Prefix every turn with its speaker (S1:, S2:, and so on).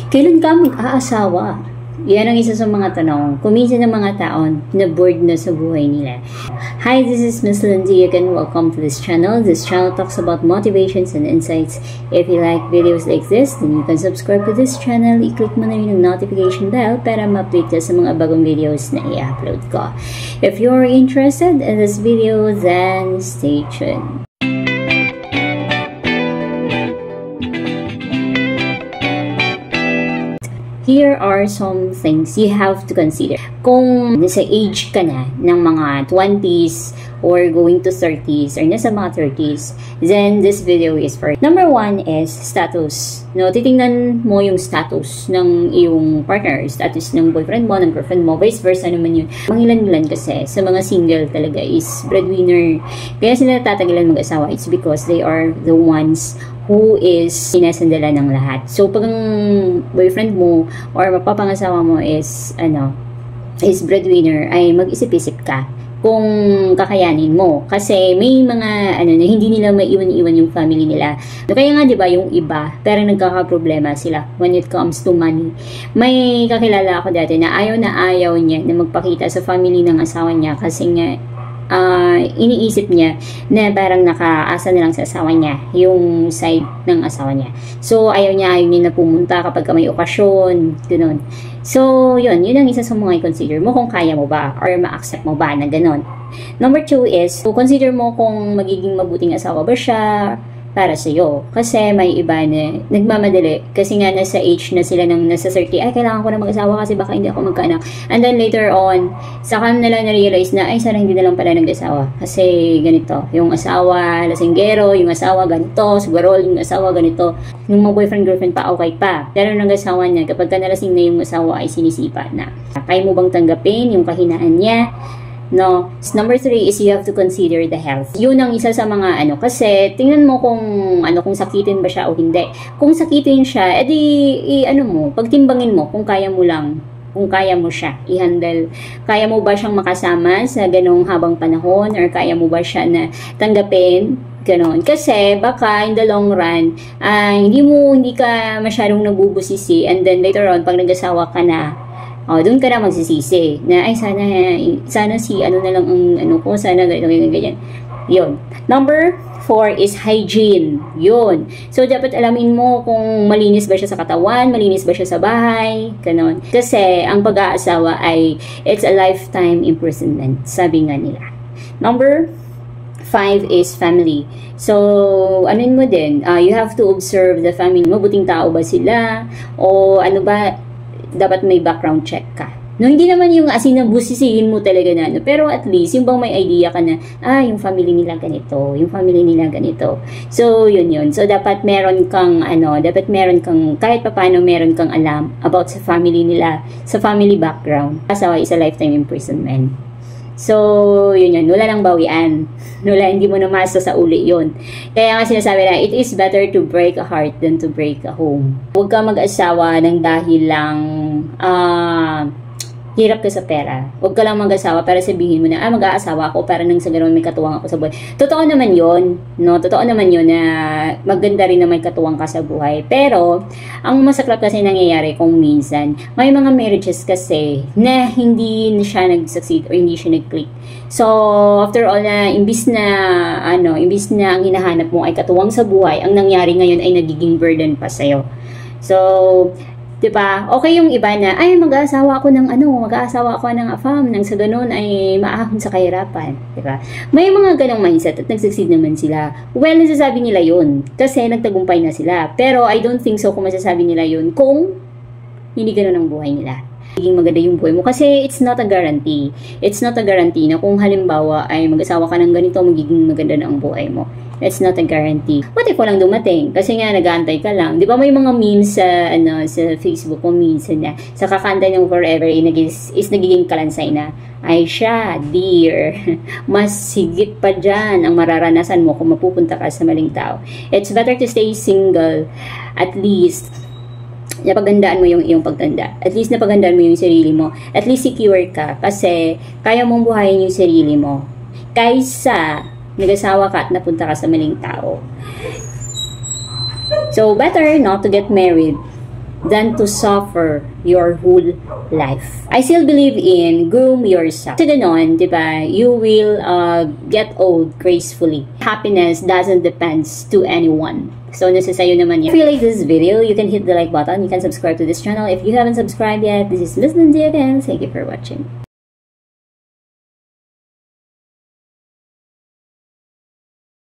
S1: Kailan ka mag-aasawa? Yan ang isa sa mga tanong. Kuminsan ng mga tao na bored na sa buhay nila. Hi, this is Miss Lindsay again. Welcome to this channel. This channel talks about motivations and insights. If you like videos like this, then you can subscribe to this channel. I-click mo na rin ang notification bell para ma-update ka sa mga bagong videos na i-upload ko. If you're interested in this video, then stay tuned. Here are some things you have to consider. Kung nasa age ka na ng mga 20s or going to 30s or nasa mga 30s, then this video is for number 1 is status. No, titingnan mo yung status ng iyong partner, status ng boyfriend mo, ng girlfriend mo, vice versa naman yun. Mangilan-ilan kasi sa mga single talaga is breadwinner. Kaya sila tatagalan mag-asawa, it's because they are the ones who is sinasandala ng lahat. So, pag ang boyfriend mo or mapapangasawa mo is breadwinner, ay mag-isip-isip ka kung kakayanin mo. Kasi may mga, na hindi nila maiwan-iwan yung family nila. Kaya nga, di ba, yung iba, pero nagkakaproblema sila when it comes to money. May kakilala ako dati na ayaw niya na magpakita sa family ng asawa niya kasi nga, iniisip niya na parang nakaasa na lang sa asawa niya yung side ng asawa niya. So, ayaw niya na pumunta kapag may okasyon, gano'n. So, yun ang isa sa mga i-consider mo kung kaya mo ba or ma-accept mo ba na gano'n. Number 2 is, consider mo kung magiging mabuting asawa ba siya para sa'yo. Kasi may iba na nagmamadali. Kasi nga nasa age na sila ng nasa 30, ay kailangan ko na mag-asawa kasi baka hindi ako magkaanak. And then later on, saka na lang na-realize na, ay sana hindi na lang pala nag-asawa. Kasi ganito, yung asawa lasinggero, yung asawa ganito, siguro yung asawa ganito. Yung mga boyfriend-girlfriend pa, okay pa. Pero nang asawa niya, kapag ka nalasing na yung asawa ay sinisipa na. Kaya mo bang tanggapin yung kahinaan niya? No. Number 3 is you have to consider the health. Yun ang isa sa mga kasi tingnan mo kung kung sakitin ba siya o hindi. Kung sakitin siya, edi pagtimbangin mo kung kaya mo lang, kung kaya mo siya i-handle. Kaya mo ba siyang makasama sa ganong habang panahon or kaya mo ba siya na tanggapin? Ganon. Kasi baka in the long run, hindi ka masyadong nabubusisi and then later on pag nag-asawa ka na, doon ka na magsisisi na ay sana si na lang ang ko, sana ganyan. Yun. Number 4 is hygiene. Yun. So dapat alamin mo kung malinis ba siya sa katawan, malinis ba siya sa bahay, ganon. Kasi ang pag-aasawa ay it's a lifetime imprisonment, sabi nga nila. Number 5 is family. So, mo din, you have to observe the family. Mabuting tao ba sila? O dapat may background check ka. No, hindi naman yung busisihin mo talaga na, pero at least, yung bang may idea ka na, yung family nila ganito, yung family nila ganito. So, yun. So, dapat meron kang, kahit paano meron kang alam about sa family nila, sa family background. Asawa is a lifetime imprisonment. So, yun. Wala nang bawian. Hindi mo namasa sa uli yun. Kaya nga sinasabi na, it is better to break a heart than to break a home. Huwag ka mag-asawa ng dahil lang hirap ka sa pera. Huwag ka lang mag-asawa para sabihin mo na, mag-aasawa ako para nang sa ganoon may katuwang ako sa buhay. Totoo naman yun, no? Totoo naman yun na maganda rin na may katuwang ka sa buhay. Pero, ang masaklap kasi nangyayari kung minsan, may mga marriages kasi na hindi siya nag-succeed or hindi siya nag-click. So, after all na, imbis na ang hinahanap mo ay katuwang sa buhay, ang nangyari ngayon ay nagiging burden pa sa'yo. So, diba? Okay yung iba na, mag-aasawa ako ng afam, nang sa ganun ay maahon sa kahirapan. Diba? May mga ganong mindset at nagsucceed naman sila. Well, nasasabi nila yun kasi nagtagumpay na sila. Pero I don't think so kung masasabi nila yun kung hindi ganun ang buhay nila. Magiging maganda yung buhay mo kasi it's not a guarantee. It's not a guarantee na kung halimbawa ay mag-asawa ka ng ganito, magiging maganda na ang buhay mo. It's not a guarantee. What if walang dumating? Kasi nga, nag-aantay ka lang. Di ba may mga memes sa Facebook kung minsan na sa kakantay ng forever is nagiging kalansay na, ay siya, dear, mas higit pa dyan ang mararanasan mo kung mapupunta ka sa maling tao. It's better to stay single. At least, napagandaan mo yung iyong pagtanda. At least napagandaan mo yung sarili mo. At least secure ka kasi kaya mong buhayin yung sarili mo. Kaysa nag-asawa ka at napunta ka sa maling tao. So, better not to get married than to suffer your whole life. I still believe in groom yourself. So ganon, diba, you will get old gracefully. Happiness doesn't depend to anyone. So, nasa sayo naman yan. If you like this video, you can hit the like button. You can subscribe to this channel. If you haven't subscribed yet, this is Miss Lindsay again. Thank you for watching.